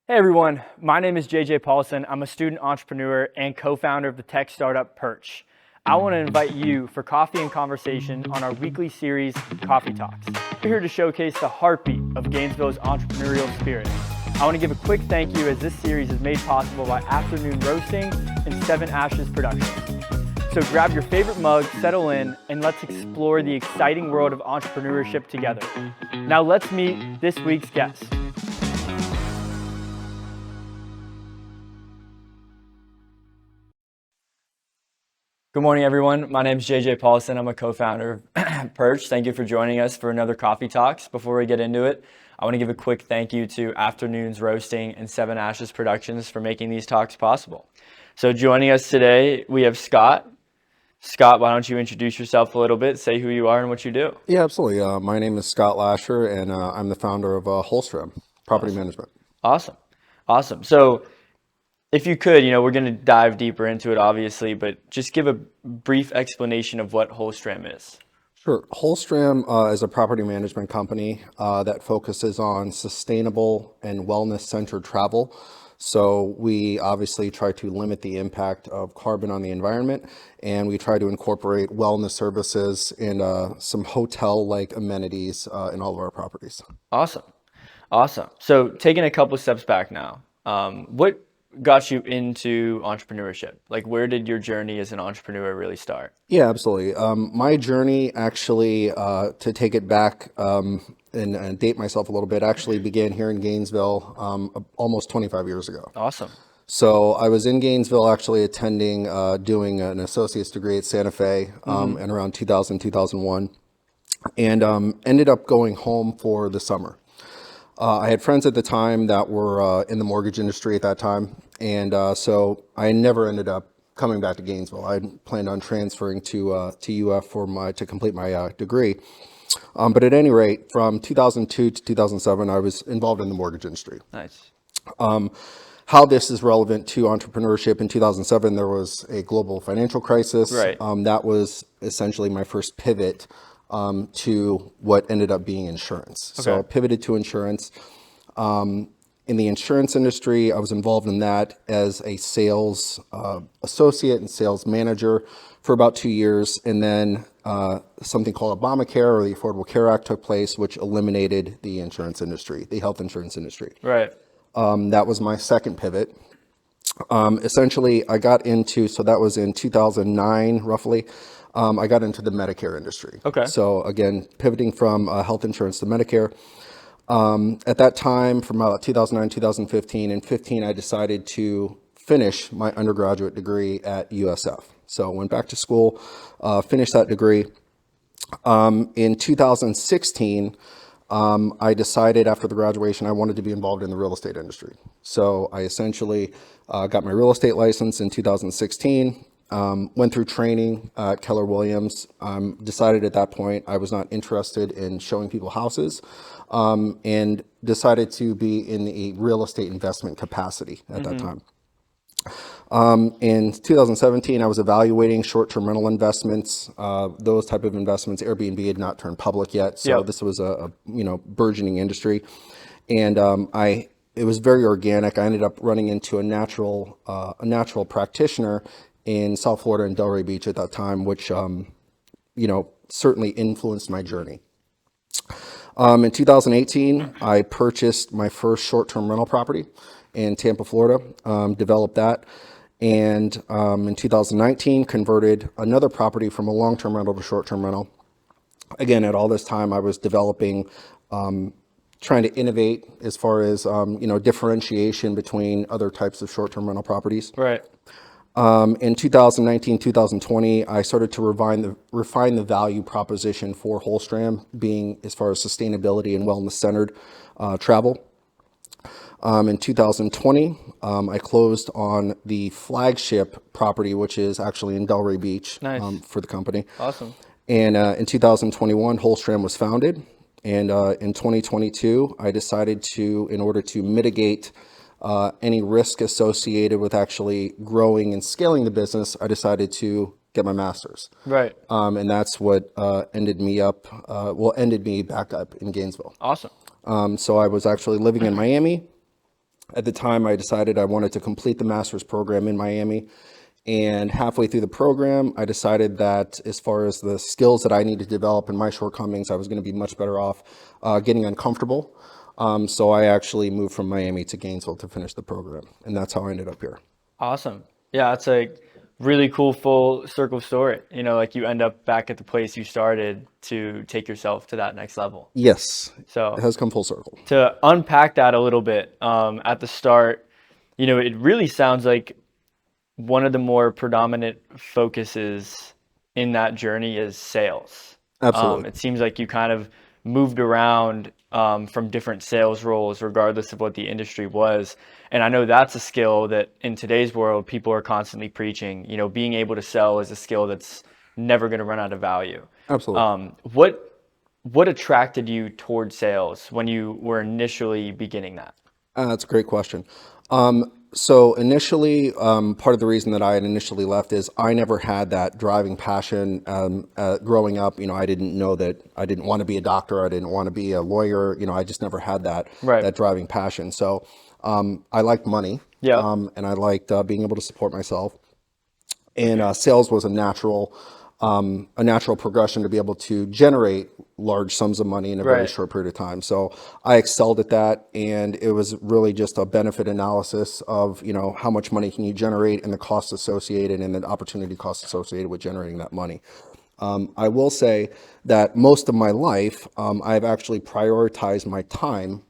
Hey everyone, my name is JJ Paulson. I'm a student entrepreneur and co-founder of the tech startup Perch. I want to invite you for coffee and conversation on our weekly series, Coffee Talks. We're here to showcase the heartbeat of Gainesville's entrepreneurial spirit. I want to give a quick thank you as this series is made possible by Afternoon Roasting and Seven Ashes Productions. So grab your favorite mug, settle in, and let's explore the exciting world of entrepreneurship together. Now let's meet this week's guest. Good morning, everyone. My name is JJ Paulson. I'm a co-founder of Perch. Thank you for joining us for another Coffee Talks. Before we get into it, I want to give a quick thank you to Afternoons Roasting and Seven Ashes Productions for making these talks possible. So joining us today, we have Scott. Scott, why don't you introduce yourself a little bit, say who you are and what you do. Yeah, absolutely. My name is Scott Lasher, and I'm the founder of Holstram Property Management. Awesome. So if you could, we're going to dive deeper into it, obviously, but just give a brief explanation of what Holstram is. Sure. Holstram is a property management company that focuses on sustainable and wellness-centered travel. So we obviously try to limit the impact of carbon on the environment, and we try to incorporate wellness services and some hotel-like amenities in all of our properties. Awesome. So taking a couple steps back now, what got you into entrepreneurship? Like, where did your journey as an entrepreneur really start? Yeah, absolutely. My journey actually, to take it back and date myself a little bit, actually began here in Gainesville almost 25 years ago. Awesome. So I was in Gainesville actually attending, doing an associate's degree at Santa Fe in around 2000, 2001, and ended up going home for the summer. I had friends at the time that were in the mortgage industry at that time, and so I never ended up coming back to Gainesville. I planned on transferring to UF to complete my degree. But at any rate, from 2002 to 2007, I was involved in the mortgage industry. Nice. How this is relevant to entrepreneurship: in 2007, there was a global financial crisis. Right. That was essentially my first pivot to what ended up being insurance. Okay. So I pivoted to insurance. In the insurance industry, I was involved in that as a sales associate and sales manager for about 2 years. And then something called Obamacare, or the Affordable Care Act, took place, which eliminated the insurance industry, the health insurance industry. Right. That was my second pivot. Essentially, I got into, so that was in 2009, roughly. I got into the Medicare industry. Okay. So again, pivoting from health insurance to Medicare. At that time, from about 2009, 2015, in 15, I decided to finish my undergraduate degree at USF. So I went back to school, finished that degree. In 2016, I decided after the graduation I wanted to be involved in the real estate industry. So I essentially got my real estate license in 2016. Went through training at Keller Williams. Decided at that point I was not interested in showing people houses, and decided to be in the real estate investment capacity at that time. In 2017, I was evaluating short-term rental investments, those type of investments. Airbnb had not turned public yet, so Yep. this was a burgeoning industry, and it was very organic. I ended up running into a natural practitioner in South Florida and Delray Beach at that time, which certainly influenced my journey. In 2018, I purchased my first short-term rental property in Tampa, Florida, developed that, and in 2019 converted another property from a long-term rental to short-term rental. Again, at all this time, I was developing, trying to innovate as far as differentiation between other types of short-term rental properties. Right. In 2019, 2020, I started to refine the value proposition for Holstram, being as far as sustainability and wellness-centered travel. In 2020, I closed on the flagship property, which is actually in Delray Beach. Nice. For the company. Awesome. And in 2021, Holstram was founded. And in 2022, I decided to, in order to mitigate any risk associated with actually growing and scaling the business, I decided to get my master's. Right. And that's what ended me back up in Gainesville. Awesome. So I was actually living in Miami, At the time, I decided I wanted to complete the master's program in Miami. And halfway through the program, I decided that as far as the skills that I need to develop and my shortcomings, I was going to be much better off getting uncomfortable. So I actually moved from Miami to Gainesville to finish the program. And that's how I ended up here. Awesome. Yeah, it's a really cool full circle story. You know, like you end up back at the place you started to take yourself to that next level. Yes, it So has come full circle. to unpack that a little bit, at the start, you know, it really sounds like one of the more predominant focuses in that journey is sales. Absolutely. It seems like you kind of moved around from different sales roles, regardless of what the industry was. And I know that's a skill that in today's world, people are constantly preaching. You know, being able to sell is a skill that's never going to run out of value. Absolutely. What attracted you towards sales when you were initially beginning that? That's a great question. So initially, part of the reason that I had initially left is I never had that driving passion. Growing up, you know, I didn't know that I didn't want to be a doctor. I didn't want to be a lawyer. You know, I just never had that Right. that driving passion. So I liked money, Yeah. and I liked being able to support myself. And sales was a natural progression to be able to generate large sums of money in a very Right. short period of time. So I excelled at that, and it was really just a benefit analysis of, you know, how much money can you generate and the costs associated and the opportunity costs associated with generating that money. I will say that most of my life, I've actually prioritized my time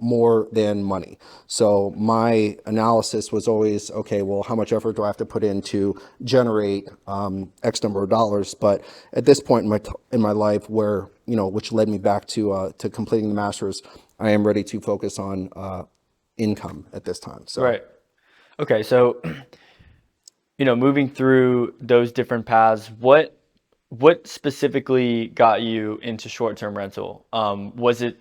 more than money. So my analysis was always, okay, well, how much effort do I have to put in to generate X number of dollars? But at this point in my life, where, you know, which led me back to completing the master's, I am ready to focus on income at this time. So Right. Okay. So, you know, moving through those different paths, what specifically got you into short-term rental? Was it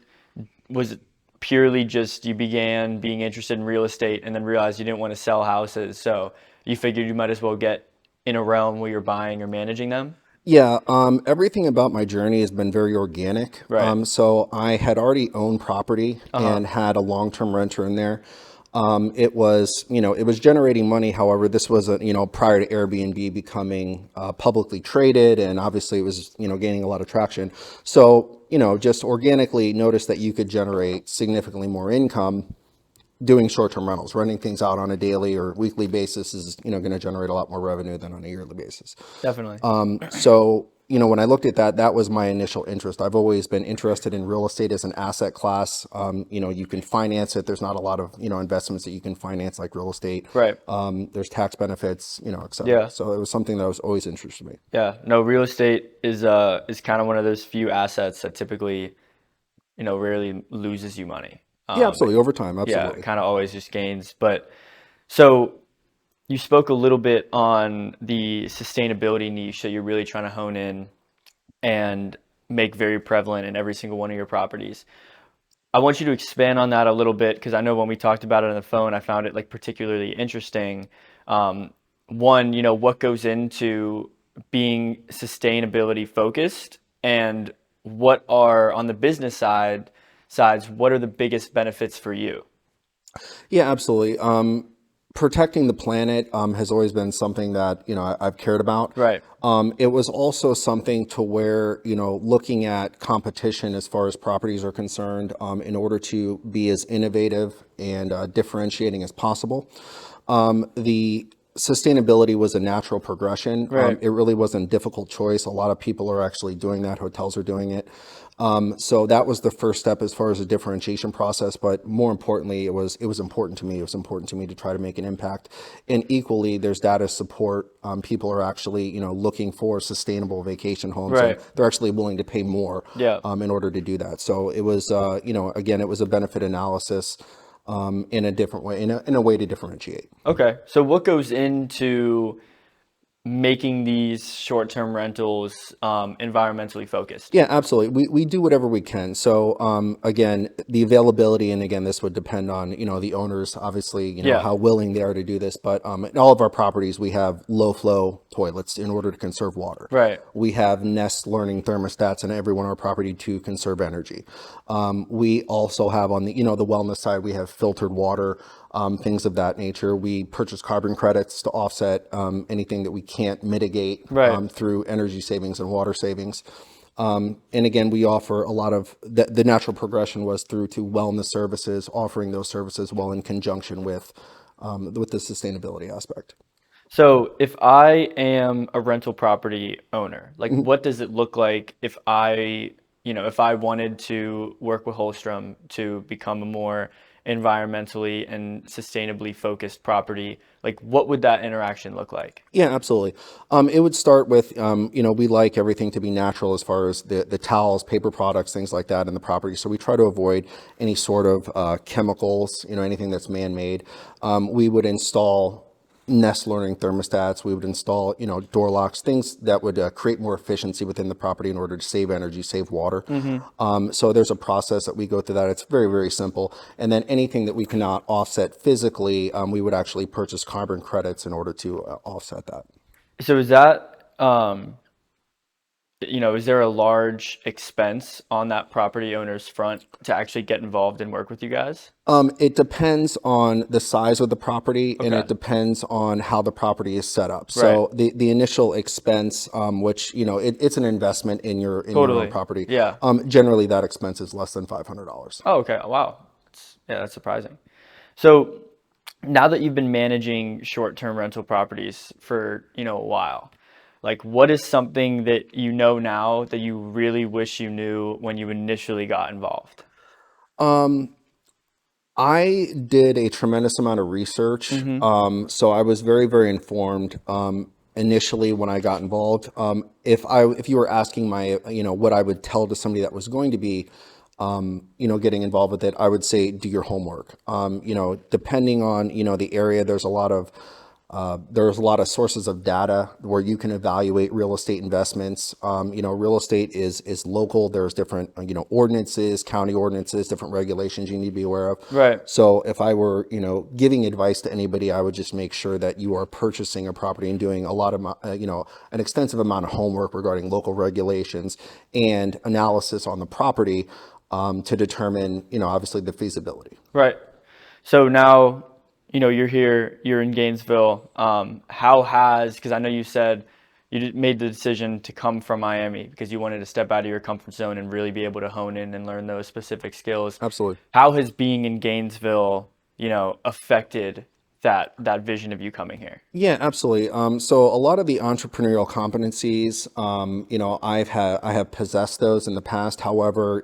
purely just you began being interested in real estate and then realized you didn't want to sell houses, so you figured you might as well get in a realm where you're buying or managing them? yeah, everything about my journey has been very organic. Right. So I had already owned property Uh-huh. and had a long-term renter in there. It was, you know, it was generating money. However, this was you know, prior to Airbnb becoming publicly traded, and obviously it was, you know, gaining a lot of traction. So, you know, just organically noticed that you could generate significantly more income doing short-term rentals. Renting things out on a daily or weekly basis is, you know, going to generate a lot more revenue than on a yearly basis. Definitely. So, you know, when I looked at that, that was my initial interest. I've always been interested in real estate as an asset class. You know, you can finance it. There's not a lot of, you know, investments that you can finance like real estate. Right. There's tax benefits, you know, et cetera. Yeah. So it was something that was always interested me. Yeah. No, real estate is kind of one of those few assets that typically, you know, rarely loses you money. Yeah, absolutely. Over time, Yeah, absolutely. kind of always just gains. But so you spoke a little bit on the sustainability niche that you're really trying to hone in and make very prevalent in every single one of your properties. I want you to expand on that a little bit because I know when we talked about it on the phone, I found it like particularly interesting. One, you know, what goes into being sustainability focused, and what are on the business sides, what are the biggest benefits for you? Yeah, absolutely. Protecting the planet has always been something that, you know, I've cared about. Right. It was also something to where, you know, looking at competition as far as properties are concerned, in order to be as innovative and differentiating as possible. The sustainability was a natural progression. Right. It really wasn't a difficult choice. A lot of people are actually doing that. Hotels are doing it. So that was the first step as far as the differentiation process. But more importantly, it was important to me. It was important to me to try to make an impact. And equally, there's data support. People are actually, you know, looking for sustainable vacation homes, and Right. they're actually willing to pay more Yeah. in order to do that. So it was, you know, again, it was a benefit analysis in a different way, in a way to differentiate. Okay. So what goes into making these short-term rentals environmentally focused? Yeah, absolutely. We do whatever we can. So again, the availability, and again, this would depend on, the owners, obviously, Yeah, how willing they are to do this. But in all of our properties, we have low flow toilets in order to conserve water. right. We have Nest learning thermostats in every one of our property to conserve energy. We also have on the, the wellness side, we have filtered water, things of that nature. We purchase carbon credits to offset anything that we can't mitigate Right. through energy savings and water savings. And again, we offer a lot of the natural progression was through to wellness services, offering those services well in conjunction with the sustainability aspect. So if I am a rental property owner, like what does it look like if if I wanted to work with Holstram to become a more environmentally and sustainably focused property, like what would that interaction look like? Yeah, absolutely. It would start with, we like everything to be natural as far as the towels, paper products, things like that in the property. So we try to avoid any sort of chemicals, anything that's man-made. We would install Nest learning thermostats. We would install, door locks, things that would create more efficiency within the property in order to save energy, save water. So there's a process that we go through that. It's very, very simple. And then anything that we cannot offset physically, we would actually purchase carbon credits in order to offset that. So is that is there a large expense on that property owner's front to actually get involved and work with you guys? It depends on the size of the property, and Okay. it depends on how the property is set up. Right. So the initial expense, which it's an investment in your own Totally. property. Yeah. Generally that expense is less than $500. Oh, okay. Wow. That's surprising. So now that you've been managing short-term rental properties for, a while, like what is something that you know now that you really wish you knew when you initially got involved? I did a tremendous amount of research, so I was very, very informed initially when I got involved. If you were asking my, what I would tell to somebody that was going to be, getting involved with it, I would say do your homework. Depending on the area, there's a lot of sources of data where you can evaluate real estate investments. Real estate is local. There's different, ordinances, county ordinances, different regulations you need to be aware of. Right. So if I were, giving advice to anybody, I would just make sure that you are purchasing a property and doing a lot of, an extensive amount of homework regarding local regulations and analysis on the property to determine, obviously the feasibility. Right. So now, you're here, you're in Gainesville. Because I know you said you made the decision to come from Miami because you wanted to step out of your comfort zone and really be able to hone in and learn those specific skills. Absolutely. How has being in Gainesville, affected that vision of you coming here? Yeah, absolutely. So a lot of the entrepreneurial competencies, I have possessed those in the past. However,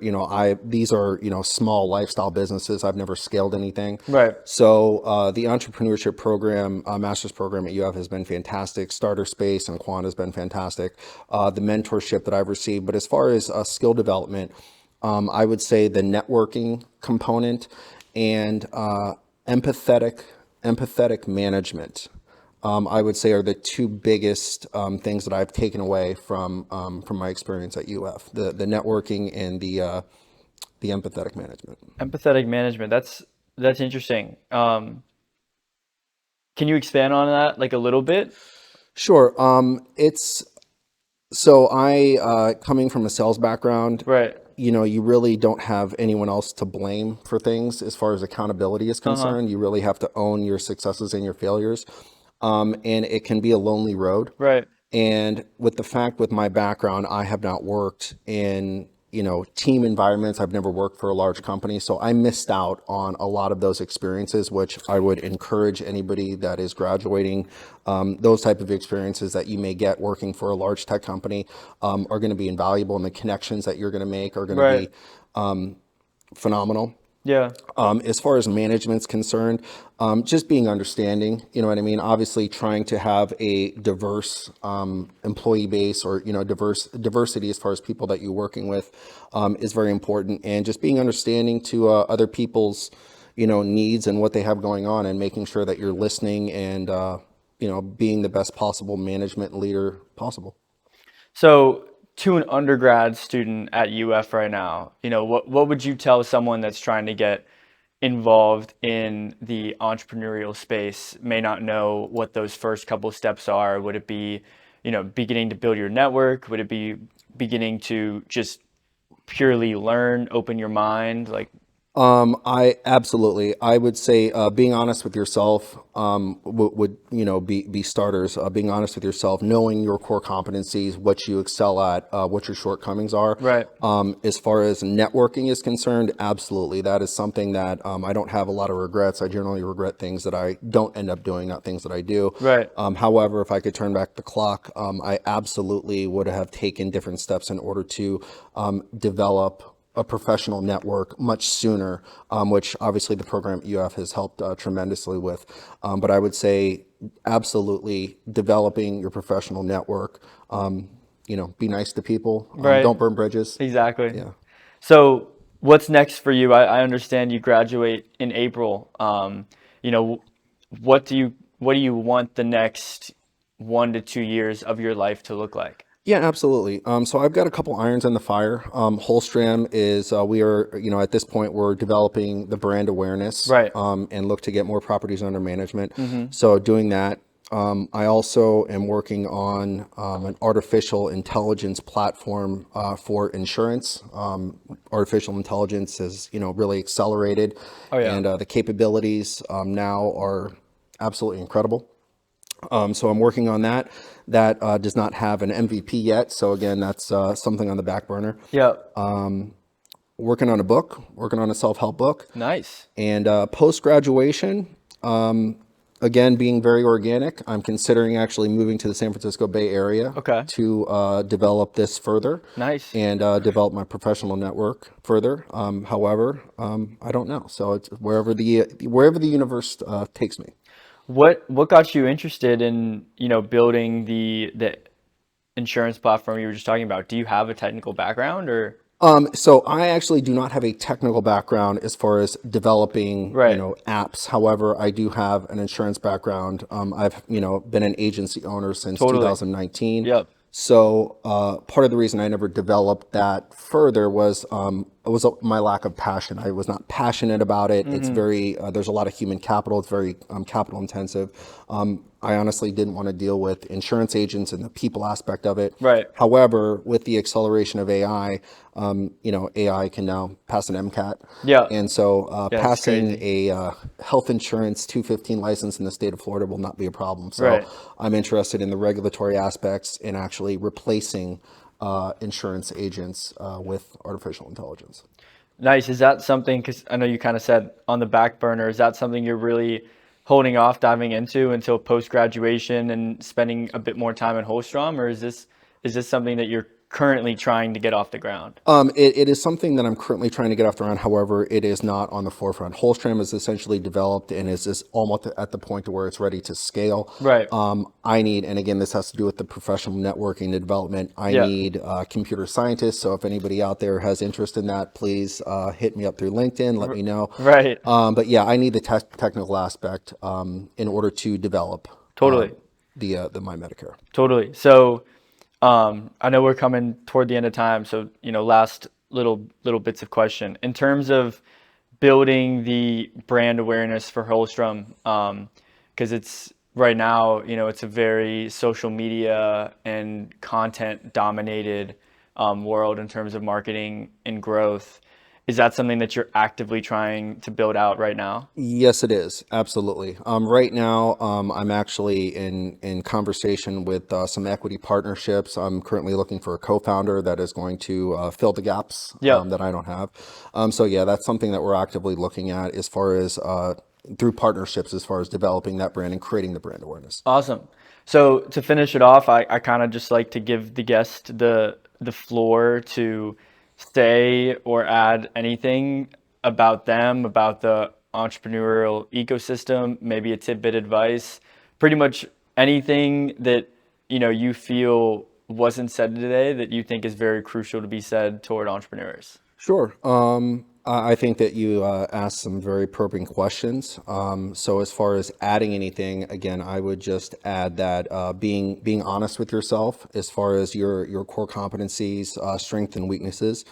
these are, small lifestyle businesses. I've never scaled anything. Right. So the entrepreneurship program, master's program at UF has been fantastic. Starter Space and Quant has been fantastic. The mentorship that I've received. But as far as skill development, I would say the networking component and empathetic management, I would say, are the two biggest things that I've taken away from my experience at UF: the networking and the empathetic management. Empathetic management. That's interesting. Can you expand on that like a little bit? Sure. It's so I coming from a sales background. Right. You really don't have anyone else to blame for things as far as accountability is concerned. You really have to own your successes and your failures. And it can be a lonely road. Right. And with my background, I have not worked in, team environments. I've never worked for a large company. So I missed out on a lot of those experiences, which I would encourage anybody that is graduating. Those type of experiences that you may get working for a large tech company are going to be invaluable, and the connections that you're going to make are going to be phenomenal. Yeah. As far as management's concerned, just being understanding, you know what I mean? Obviously trying to have a diverse employee base, or, diversity as far as people that you're working with is very important. And just being understanding to other people's, needs and what they have going on, and making sure that you're listening and, being the best possible management leader possible. So, to an undergrad student at UF right now, what would you tell someone that's trying to get involved in the entrepreneurial space, may not know what those first couple steps are? Would it be, beginning to build your network? Would it be beginning to just purely learn, open your mind? Like, I would say being honest with yourself would be starters. Being honest with yourself, knowing your core competencies, what you excel at, what your shortcomings are. right, As far as networking is concerned, absolutely, that is something that I don't have a lot of regrets. I generally regret things that I don't end up doing, not things that I do. right, However, if I could turn back the clock, I absolutely would have taken different steps in order to develop a professional network much sooner, which obviously the program at UF has helped tremendously with. But I would say absolutely developing your professional network. Be nice to people. right, Don't burn bridges. exactly. Yeah. So, what's next for you? I understand you graduate in April. You know, what do you want the next 1 to 2 years of your life to look like? Yeah, absolutely. So I've got a couple irons in the fire. Holstram is, we are, at this point, we're developing the brand awareness Right. and look to get more properties under management. Mm-hmm. So doing that. I also am working on an artificial intelligence platform for insurance. Artificial intelligence has, really accelerated, Oh yeah. and the capabilities now are absolutely incredible. So I'm working on that. That does not have an MVP yet. So again, that's something on the back burner. Yeah. Working on a book, working on a self-help book. Nice. And post-graduation, again, being very organic, I'm considering actually moving to the San Francisco Bay Area Okay. to develop this further Nice. and develop my professional network further. However, I don't know. So it's wherever the universe takes me. What got you interested in, building the insurance platform you were just talking about? Do you have a technical background or? So I actually do not have a technical background as far as developing, Right. apps. However, I do have an insurance background. I've, been an agency owner since Totally. 2019. Yep. So part of the reason I never developed that further was my lack of passion. I was not passionate about it. It's very there's a lot of human capital. It's very capital intensive. I honestly didn't want to deal with insurance agents and the people aspect of it. Right. However, with the acceleration of AI, AI can now pass an MCAT. Yeah. And so Yeah, it's passing crazy. a health insurance 215 license in the state of Florida will not be a problem. So Right. I'm interested in the regulatory aspects and actually replacing insurance agents with artificial intelligence. Nice. Is that something, because I know you kind of said on the back burner, is that something you're really holding off diving into until post graduation and spending a bit more time in Holstrom, or is this something that you're currently trying to get off the ground? It is something that I'm currently trying to get off the ground. However, it is not on the forefront. Holstram is essentially developed and is almost at the point to where it's ready to scale. Right. I need, and again, this has to do with the professional networking and development. I Yeah. need computer scientists. So if anybody out there has interest in that, please hit me up through LinkedIn. Let me know. Right. But yeah, I need the technical aspect in order to develop Totally. the My Medicare. Totally. So, I know we're coming toward the end of time, so last little bits of question in terms of building the brand awareness for Holstrom, because it's right now, it's a very social media and content dominated world in terms of marketing and growth. Is that something that you're actively trying to build out right now? Yes, it is. Absolutely. Right now, I'm actually in conversation with some equity partnerships. I'm currently looking for a co-founder that is going to fill the gaps Yeah. that I don't have. So yeah, that's something that we're actively looking at as far as through partnerships, as far as developing that brand and creating the brand awareness. Awesome. So to finish it off, I kind of just like to give the guest the floor to say or add anything about them, about the entrepreneurial ecosystem, maybe a tidbit advice, pretty much anything that you feel wasn't said today that you think is very crucial to be said toward entrepreneurs. Sure. I think that you asked some very probing questions. So as far as adding anything, again, I would just add that being honest with yourself as far as your core competencies, strengths and weaknesses.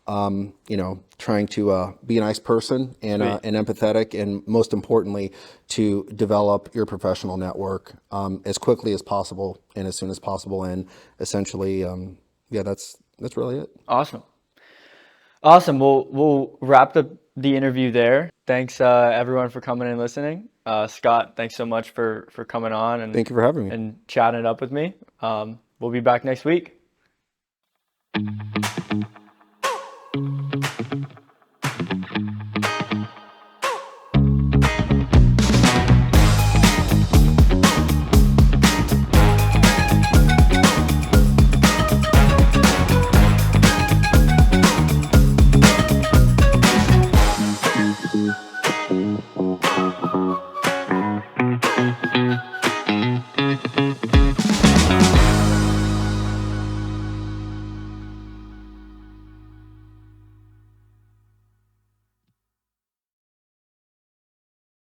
Trying to be a nice person and empathetic, and most importantly, to develop your professional network as quickly as possible and as soon as possible. And essentially, yeah, that's really it. Awesome. Awesome. We'll wrap the interview there. Thanks everyone for coming and listening. Scott, thanks so much for coming on Thank you for having me. and chatting it up with me. We'll be back next week.